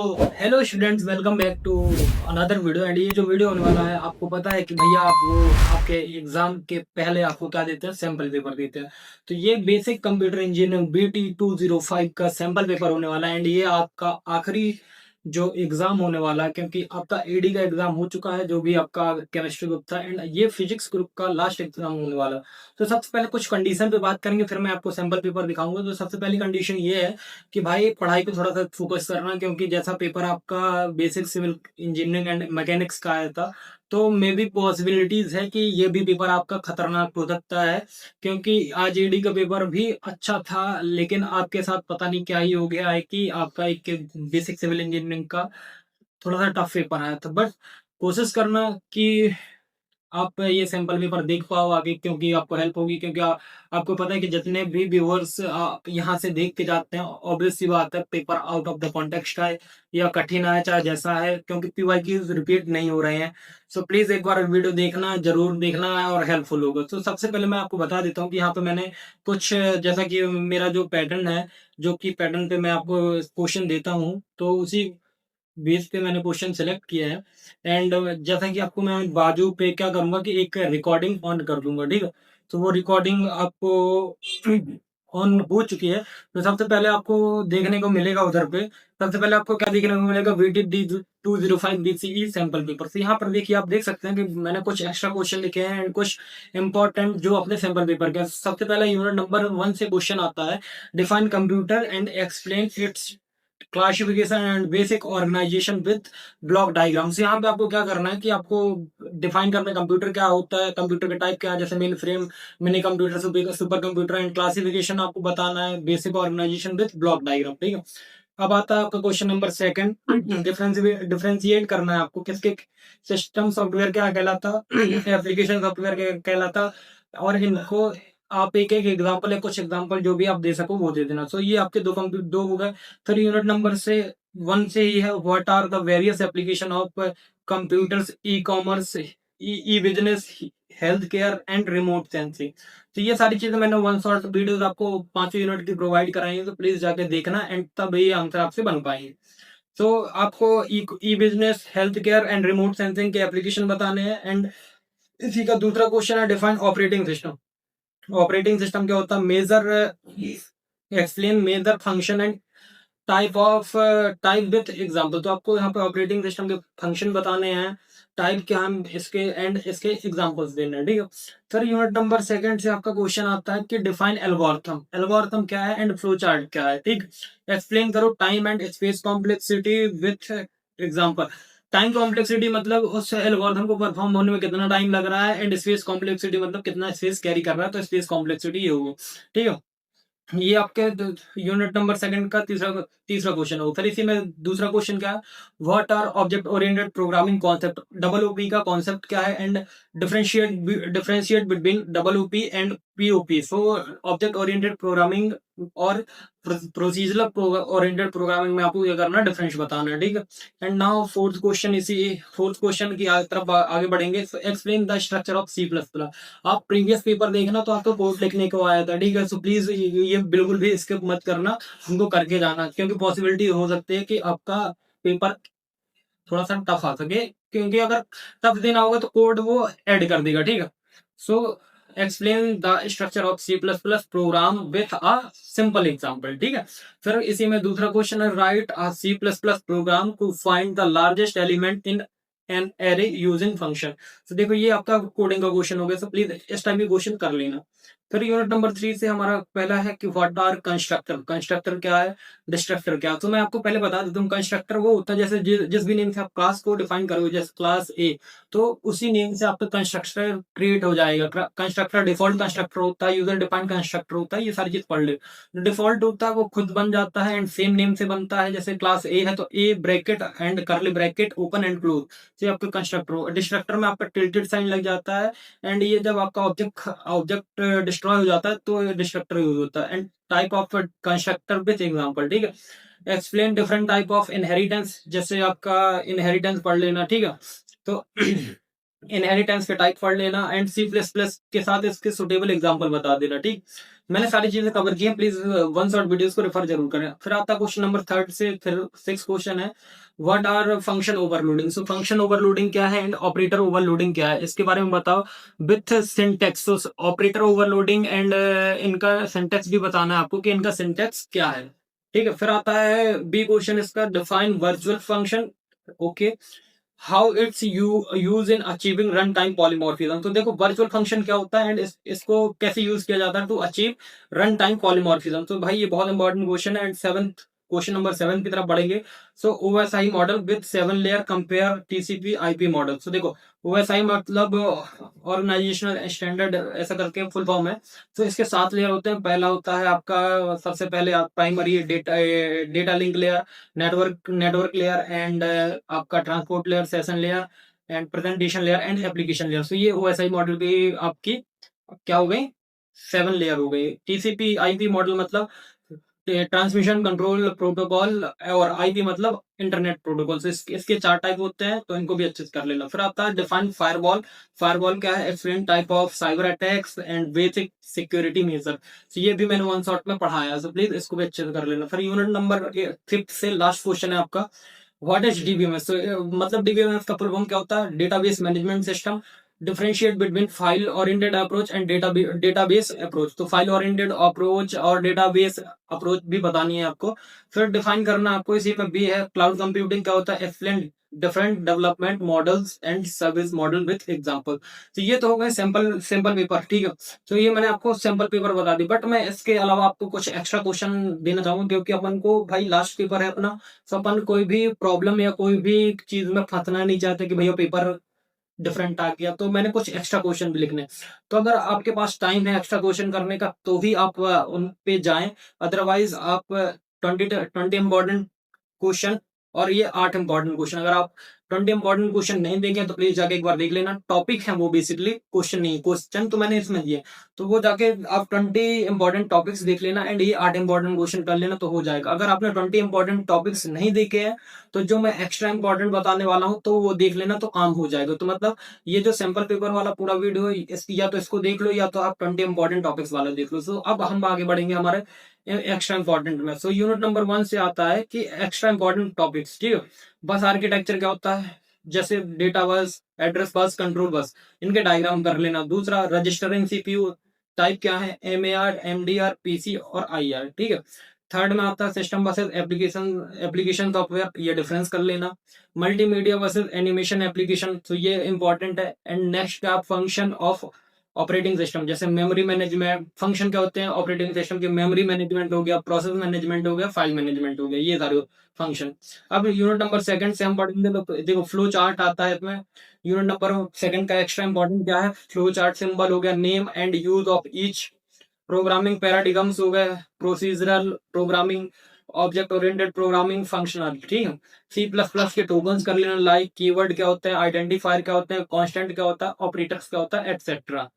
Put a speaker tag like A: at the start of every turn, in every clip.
A: Hello students, welcome back to another video. And ये जो video होने वाला है, आपको पता है कि भैया आप वो आपके एग्जाम के पहले आपको क्या देते हैं, सैंपल पेपर देते हैं। तो ये बेसिक कंप्यूटर इंजीनियरिंग BT 205 का सैंपल पेपर होने वाला है। एंड ये आपका आखिरी जो एग्जाम होने वाला है, क्योंकि आपका एडी का एग्जाम हो चुका है, जो भी आपका केमिस्ट्री ग्रुप था, एंड ये फिजिक्स ग्रुप का लास्ट एग्जाम होने वाला है। तो सबसे पहले कुछ कंडीशन पे बात करेंगे, फिर मैं आपको सैंपल पेपर दिखाऊंगा। तो सबसे पहली कंडीशन ये है कि भाई पढ़ाई पे थोड़ा सा फोकस करना, क्योंकि जैसा पेपर आपका basic civil engineering and mechanics का आया था, तो मे भी पॉसिबिलिटीज है कि ये भी पेपर आपका खतरनाक हो सकता है। क्योंकि आज ईडी का पेपर भी अच्छा था, लेकिन आपके साथ पता नहीं क्या ही हो गया है कि आपका एक बेसिक सिविल इंजीनियरिंग का थोड़ा सा टफ पेपर आया था। बट कोशिश करना कि आप ये सैंपल पेपर देख पाओ आगे, क्योंकि आपको हेल्प होगी। क्योंकि आपको पता है कि जितने भी व्यूअर्स यहाँ से देख के जाते हैं, ऑब्वियस सी बात है paper out of the context है या कठिन है, चाहे जैसा है, क्योंकि पीवाईक्यूज रिपीट नहीं हो रहे हैं। सो प्लीज एक बार वीडियो देखना, जरूर देखना है और हेल्पफुल होगा। तो सबसे पहले मैं आपको बता देता हूँ कि यहाँ पे मैंने कुछ, जैसा कि मेरा जो पैटर्न है, जो कि पैटर्न पे मैं आपको क्वेश्चन देता हूँ, तो उसी बेस पे मैंने क्वेश्चन सेलेक्ट किया है। एंड जैसा कि आपको मैं बाजू पे क्या करूंगा कि एक रिकॉर्डिंग ऑन कर दूंगा, ठीक है। तो वो रिकॉर्डिंग आपको ऑन हो चुकी है। तो सबसे पहले आपको देखने को मिलेगा उधर पे, सबसे पहले आपको क्या देखने को मिलेगा, VT 205 BCE सैंपल पेपर। से यहाँ पर देखिए, आप देख सकते हैं कि मैंने कुछ एक्स्ट्रा क्वेश्चन लिखे हैं एंड कुछ इंपॉर्टेंट जो अपने सैंपल पेपर के। सबसे पहले यूनिट नंबर 1 से क्वेश्चन आता है, define computer and explain its classification and basic organisation with block diagrams. यहाँ पे आपको क्या करना है कि आपको डिफाइन करना है कंप्यूटर क्या होता है, कंप्यूटर का टाइप क्या है, जैसे main frame, mini computer, super computer, and classification आपको बताना है, basic organisation with block diagram, ठीक है। अब आता है आपका क्वेश्चन नंबर सेकंड, डिफरेंशिएट करना है आपको किसके, सिस्टम सॉफ्टवेयर क्या कहलाता, एप्लीकेशन सॉफ्टवेयर क्या कहलाता, और इनको आप एक एक एग्जांपल है, कुछ एग्जांपल जो भी आप दे सको वो दे देना। सो ये आपके दो हो गए। फिर यूनिट नंबर से 1 से ही है, what are the various application of computers, e commerce, e business, health care and remote sensing. तो ये सारी चीजें मैंने वन शॉट वीडियोस आपको 5 यूनिट की प्रोवाइड कराई है, तो प्लीज जाके देखना, एंड तब ये आंसर आपसे बन पाएंगे। तो आपको e business, health care and remote sensing के एप्लीकेशन बताने हैं। एंड इसी का दूसरा क्वेश्चन है, define operating system. Operating system क्या होता है, major, explain major function and type with example. तो आपको यहाँ पे ऑपरेटिंग सिस्टम के फंक्शन बताने हैं, टाइप क्या हम इसके, एंड इसके एग्जांपल्स देने हैं, ठीक है। फिर यूनिट नंबर सेकंड से आपका क्वेश्चन आता है कि डिफाइन एल्गोरिथम, एल्गोरिथम क्या है एंड फ्लो चार्ट क्या है, ठीक। एक्सप्लेन करो time and space complexity with example. Time complexity मतलब उस एल्गोरिथम को परफॉर्म होने में कितना टाइम लग रहा है, एंड स्पेस कॉम्प्लेक्सिटी मतलब कितना स्पेस कैरी कर रहा है, तो स्पेस कॉम्प्लेक्सिटी ये होगा, ठीक है। ये आपके यूनिट नंबर सेकंड का तीसरा तीसरा क्वेश्चन होगा। फिर इसी में दूसरा क्वेश्चन क्या है, what are object oriented programming concept, डब्ल्यूओपी का कॉन्सेप्ट क्या है, एंड डिफरेंशिएट बिटवीन डब्ल्यूओपी and POP. So object oriented programming और प्रोसीजरल ओरिएंटेड प्रोग्रामिंग में आपको ये करना, डिफरेंस बताना है, ठीक है। एंड नाउ फोर्थ क्वेश्चन की तरफ आगे बढ़ेंगे। Explain the structure of C++। आप प्रीवियस पेपर देखना, तो आपको कोड लिखने को आया था, ठीक है। सो प्लीज ये बिल्कुल भी स्किप मत करना, उनको करके जाना, क्योंकि पॉसिबिलिटी हो सकती है कि आपका पेपर थोड़ा सा टफ आ सके। क्योंकि अगर टफ देना होगा तो कोड वो ऐड कर देगा, ठीक है। So explain the structure of C++ program with a simple example, ठीक है। फिर इसी में दूसरा क्वेश्चन है, write a C++ program to find the largest element in an array using function. तो देखो ये आपका कोडिंग का क्वेश्चन हो गया, सो प्लीज इस टाइम भी क्वेश्चन कर लेना। फिर यूनिट नंबर 3 से हमारा पहला है कि व्हाट आर कंस्ट्रक्टर, कंस्ट्रक्टर क्या है, डिस्ट्रक्टर क्या। तो मैं आपको पहले बता देता हूँ, कंस्ट्रक्टर वो होता है जैसे जिस भी नेम से आप क्लास को डिफाइन करोगे, जैसे क्लास ए, तो उसी नेम से आपका कंस्ट्रक्टर क्रिएट हो जाएगा। कंस्ट्रक्टर डिफॉल्ट कंस्ट्रक्टर होता है, यूजर डिफाइंड कंस्ट्रक्टर होता है, ये सारी चीज पढ़ ले। डिफॉल्ट होता है वो खुद बन जाता है एंड सेम नेम से बनता है, जैसे क्लास ए है तो A bracket and curly bracket open and close, तो ये आपका कंस्ट्रक्टर हो। डिस्ट्रक्टर में आपका टिल्टेड साइन लग जाता है, एंड ये जब आपका ऑब्जेक्ट ऑब्जेक्ट डिस्ट्रॉय हो जाता है तो डिस्ट्रक्टर यूज होता है। And type of constructor with example, ठीक है। Explain different type of inheritance, जैसे आपका इनहेरिटेंस पढ़ लेना, ठीक है। तो इनहेरिटेंस के टाइप पढ़ लेना, एंड C++ के साथ इसके सुटेबल एग्जांपल बता देना, ठीक। मैंने सारी चीजें कवर की हैं, प्लीज वन शॉट वीडियोस को रेफर जरूर करें। फिर आता क्वेश्चन नंबर थर्ड से फिर सिक्स क्वेश्चन है, what are function overloading. So function overloading क्या है एंड ऑपरेटर ओवरलोडिंग क्या है, इसके बारे में बताओ विथ सिंटेक्स। तो ऑपरेटर ओवरलोडिंग एंड इनका सिंटेक्स भी बताना है आपको कि इनका सिंटेक्स क्या है, ठीक है। फिर आता है बी क्वेश्चन इसका, define virtual function, okay, how it's use in achieving run time polymorphism. तो देखो वर्चुअल फंक्शन क्या होता है एंड इसको कैसे यूज किया जाता है to achieve run time polymorphism. तो भाई ये बहुत इंपॉर्टेंट क्वेश्चन है। एंड सेवंथ क्वेश्चन नंबर 7 की तरफ बढ़ेंगे। So OSI model with 7 layer compare TCP IP model. So देखो ओएसआई मतलब ऑर्गेनाइजेशनल स्टैंडर्ड ऐसा करके फुल फॉर्म है। तो इसके 7 लेयर होते हैं। पहला होता है आपका सबसे पहले primary data data link layer, network layer and आपका transport layer, session layer and presentation layer and application layer. तो ये ओएसआई मॉडल की आपकी क्या हो गई, 7 लेयर हो गई। टीसीपी आईपी मॉडल मतलब ट्रांसमिशन कंट्रोल प्रोटोकॉल, और आईपी मतलब इंटरनेट प्रोटोकॉल। तो इसके 4 टाइप होते हैं, तो इनको भी अच्छे से कर लेना। फिर आता है डिफाइन फायरवॉल। फायरवॉल क्या है, explain type of cyber attacks and basic security measure. तो ये भी मैंने वन शॉट में पढ़ाया है, तो प्लीज इसको भी अच्छे से कर लेना। फिर यूनिट नंबर 5 से लास्ट क्वेश्चन है आपका, व्हाट इज डीबीएमएस। तो मतलब डीबीएमएस का फुल फॉर्म क्या होता है, database management system. Differentiate between file oriented approach and database approach. तो फाइल ओरिएंटेड अप्रोच और डेटाबेस अप्रोच भी बतानी है आपको। फिर डिफाइन करना आपको इसी में भी है, क्लाउड कंप्यूटिंग क्या होता है, explain different development models and service model with example. तो ये तो हो गए सैंपल सैंपल पेपर, ठीक है। तो ये मैंने आपको सैंपल पेपर बता दी, बट मैं इसके अलावा आपको कुछ एक्स्ट्रा क्वेश्चन देना चाहूंगा, क्योंकि अपन को भाई लास्ट पेपर है अपना। तो अपन कोई भी प्रॉब्लम या कोई भी चीज में फंसना नहीं चाहते कि भैया पेपर डिफरेंट आ गया, तो मैंने कुछ एक्स्ट्रा क्वेश्चन भी लिखने। तो अगर आपके पास टाइम है एक्स्ट्रा क्वेश्चन करने का तो भी आप उन पे जाएं, अदरवाइज आप 20 इंपॉर्टेंट क्वेश्चन और ये 8 इंपॉर्टेंट क्वेश्चन, अगर आप 20 इंपॉर्टेंट क्वेश्चन नहीं देंगे तो प्लीज जाके एक बार देख लेना। टॉपिक है वो, बेसिकली क्वेश्चन नहीं, क्वेश्चन तो मैंने इसमें दिए। तो वो जाके आप 20 इंपॉर्टेंट टॉपिक्स देख लेना एंड ये 8 इंपॉर्टेंट क्वेश्चन कर लेना, तो हो जाएगा। अगर आपने 20 इंपॉर्टेंट टॉपिक्स नहीं देखे हैं तो जो मैं एक्स्ट्रा इंपॉर्टेंट बताने वाला हूँ तो वो देख लेना, तो काम हो जाएगा। तो मतलब ये जो सैंपल पेपर वाला पूरा वीडियो है, या तो इसको देख लो या तो आप 20 इंपॉर्टेंट टॉपिक्स वाला देख लो। सो अब हम आगे बढ़ेंगे हमारे एक्स्ट्रा इंपॉर्टेंट में। सो यूनिट नंबर 1 से आता है कि एक्स्ट्रा इंपॉर्टेंट टॉपिक्स, ठीक है। बस आर्किटेक्चर क्या होता है, जैसे data bus, address bus, control bus, इनके डायग्राम कर लेना। दूसरा रजिस्टरिंग सीपीयू टाइप क्या है, एमएआर, एमडीआर, पीसी और आईआर, ठीक है। थर्ड में आता है system versus application, application software, ये डिफरेंस कर लेना। मल्टीमीडिया वर्सेस एनिमेशन एप्लीकेशन, तो ये इंपॉर्टेंट है। एंड नेक्स्ट आप फंक्शन ऑफ ऑपरेटिंग सिस्टम, जैसे मेमोरी मैनेजमेंट, फंक्शन क्या होते हैं ऑपरेटिंग सिस्टम के, मेमोरी मैनेजमेंट हो गया, प्रोसेस मैनेजमेंट हो गया, फाइल मैनेजमेंट हो गया, ये सारे फंक्शन। अब यूनिट नंबर 2 से हम पढ़ेंगे, तो देखो फ्लो चार्ट आता है इसमें। यूनिट नंबर 2 का एक्स्ट्रा इंपॉर्टेंट क्या है, फ्लो चार्ट सिंबल हो गया, name and use of each, programming paradigms हो गए, procedural programming, object oriented programming, functional, ठीक है। सी प्लस प्लस के टोकन्स कर लेना, लाइक कीवर्ड क्या होते हैं, आइडेंटिफायर क्या होते हैं, कांस्टेंट क्या होता है, ऑपरेटर्स क्या होता है, एटसेट्रा।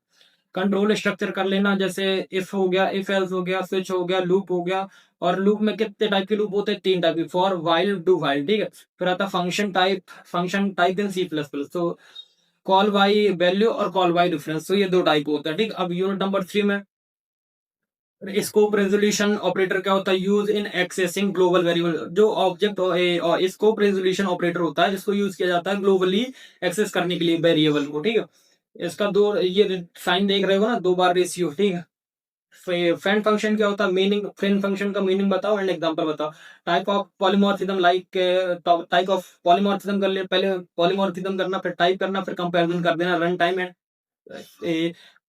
A: कंट्रोल स्ट्रक्चर कर लेना, जैसे इफ हो गया, इफ एल्स हो गया, स्विच हो गया, लूप हो गया। और लूप में कितने टाइप के लूप होते हैं, 3 टाइप के, फॉर, व्हाइल, डू व्हाइल, ठीक है। फिर आता function type in C plus plus, तो कॉल बाई वैल्यू और कॉल बाई रेफरेंस, तो ये 2 टाइप होता है, ठीक। अब यूनिट नंबर 3 में स्कोप रेजोल्यूशन ऑपरेटर क्या होता है, use in accessing global variable, जो ऑब्जेक्ट स्कोप रेजोल्यूशन ऑपरेटर होता है जिसको यूज किया जाता है ग्लोबली एक्सेस करने के लिए वेरिएबल को, ठीक है। इसका दो ये साइन देख रहे हो ना, 2 बार रेशियो, ठीक है। फ्रेंड फंक्शन क्या होता है, मीनिंग, फ्रेंड फंक्शन का मीनिंग बताओ एंड एग्जांपल बताओ। Type of polymorphism, like type of polymorphism कर ले, पहले पॉलीमॉर्फिज्म करना, फिर टाइप करना, फिर कंपैरिजन कर देना run time and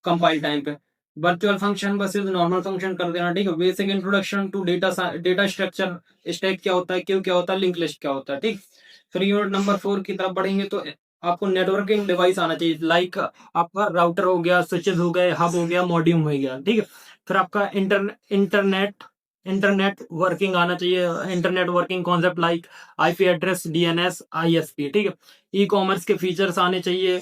A: compile time पे। Virtual function versus normal function कर देना, ठीक है। Basic introduction to data structure, stack क्या होता है, क्यू क्या होता है, लिंक लिस्ट क्या होता है, ठीक। फिर यूनिट नंबर 4 की तरफ बढ़ेंगे, तो आपको नेटवर्किंग डिवाइस आना चाहिए, लाइक आपका राउटर हो गया, स्विचेस हो गए, हब हो गया, मॉड्यूम हो गया, ठीक है। फिर आपका इंटरनेट इंटरनेट वर्किंग आना चाहिए, internet working concept like IP address, DNS, ISP, ठीक है। ई कॉमर्स के फीचर्स आने चाहिए,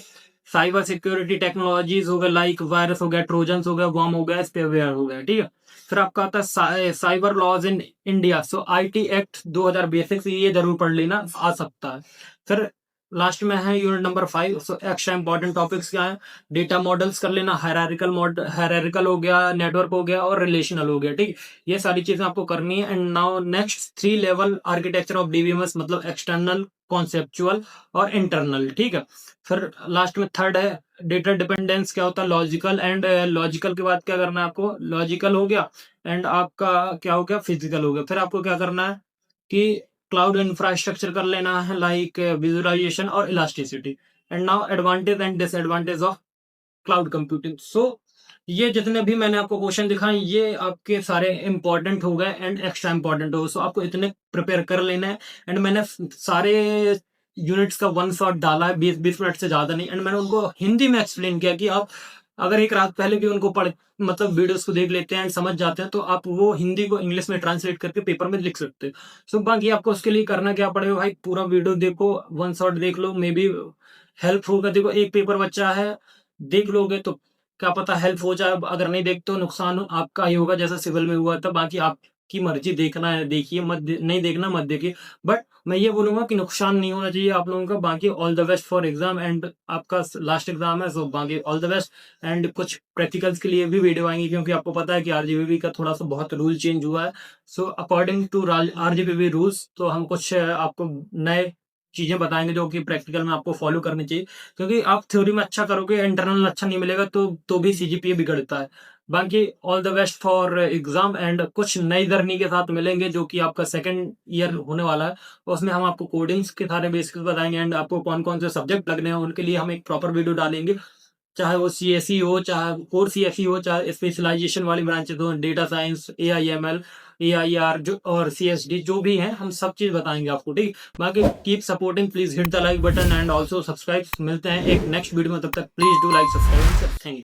A: साइबर सिक्योरिटी टेक्नोलॉजीज हो गया, लाइक वायरस हो गया, ट्रोजन्स हो गया, वर्म हो गया, स्पेवेयर हो गया, ठीक है। फिर आपका आता है cyber laws in India, so IT act 2000 basics, ये जरूर पढ़ लेना, आ सकता है। फिर लास्ट में है unit number 5। So extra important topics क्या है, डेटा मॉडल्स कर लेना, हायरार्किकल हो गया, नेटवर्क हो गया और रिलेशनल हो गया, ठीक। ये सारी चीजें आपको करनी है। And now next 3 level architecture of DBMS, मतलब एक्सटर्नल, कॉन्सेप्चुअल और इंटरनल, ठीक है। फिर लास्ट में थर्ड है डेटा डिपेंडेंस, क्या होता है, लॉजिकल एंड लॉजिकल के बाद क्या करना है आपको, लॉजिकल हो गया एंड आपका क्या हो गया, फिजिकल हो गया। फिर आपको क्या करना है कि क्लाउड इंफ्रास्ट्रक्चर कर लेना है, लाइक विजुअलाइजेशन और elasticity. And now advantage and disadvantage of cloud computing. So ये जितने भी मैंने आपको क्वेश्चन दिखाए ये आपके सारे इंपॉर्टेंट हो गए एंड एक्स्ट्रा इंपॉर्टेंट हो। सो आपको इतने प्रिपेयर कर लेना है। एंड मैंने सारे यूनिट्स का वन शॉट डाला है, 20 मिनट से ज्यादा नहीं। एंड मैंने उनको हिंदी में एक्सप्लेन किया कि आप अगर एक रात पहले भी उनको पढ़ मतलब वीडियोस को देख लेते हैं एंड समझ जाते हैं तो आप वो हिंदी को इंग्लिश में ट्रांसलेट करके पेपर में लिख सकते हैं। सो बाकी आपको उसके लिए करना क्या पड़ेगा भाई, पूरा वीडियो देखो, वन शॉट देख लो, मे बी हेल्प होगा। देखो एक पेपर बच्चा है, देख लोगे तो क्या पता हेल्प हो जाए, अगर नहीं देखते तो नुकसान आपका ही होगा जैसा सिविल में हुआ था। बाकी आपकी मर्जी, देखना है देखिए, नहीं देखना मत देखिए। बट मैं ये बोलूंगा कि नुकसान नहीं होना चाहिए आप लोगों का। बाकी all the best for exam, and आपका लास्ट एग्जाम है, सो बाकी ऑल द बेस्ट। एंड कुछ प्रैक्टिकल्स के लिए भी वीडियो आएंगी क्योंकि आपको पता है कि आरजीबीबी का थोड़ा सा बहुत रूल चेंज हुआ है। सो अकॉर्डिंग टू आरजीबीबी रूल्स तो हम कुछ आपको नए चीजें बताएंगे जो कि प्रैक्टिकल में आपको फॉलो करनी चाहिए। क्योंकि आप थ्योरी में अच्छा करोगे, इंटरनल अच्छा नहीं मिलेगा तो भी सीजीपीए बिगड़ता है। बाकी all the best for exam. And कुछ नई जर्नी के साथ मिलेंगे जो कि आपका सेकंड ईयर होने वाला है, उसमें हम आपको कोडिंग्स के सारे बेसिक्स बताएंगे एंड आपको कौन कौन से सब्जेक्ट लगने हैं उनके लिए हम एक प्रॉपर वीडियो डालेंगे। चाहे वो सीएसई हो, चाहे कोर सीएसई हो, चाहे स्पेशलाइजेशन वाली ब्रांचेस हो, डेटा साइंस, एआईएमएल, एआईआर जो और सीएसडी जो भी है, हम सब चीज बताएंगे आपको, ठीक। बाकी keep supporting, please hit the like button and also subscribe. मिलते हैं एक नेक्स्ट वीडियो में, तब तक please do like, subscribe. Thank you.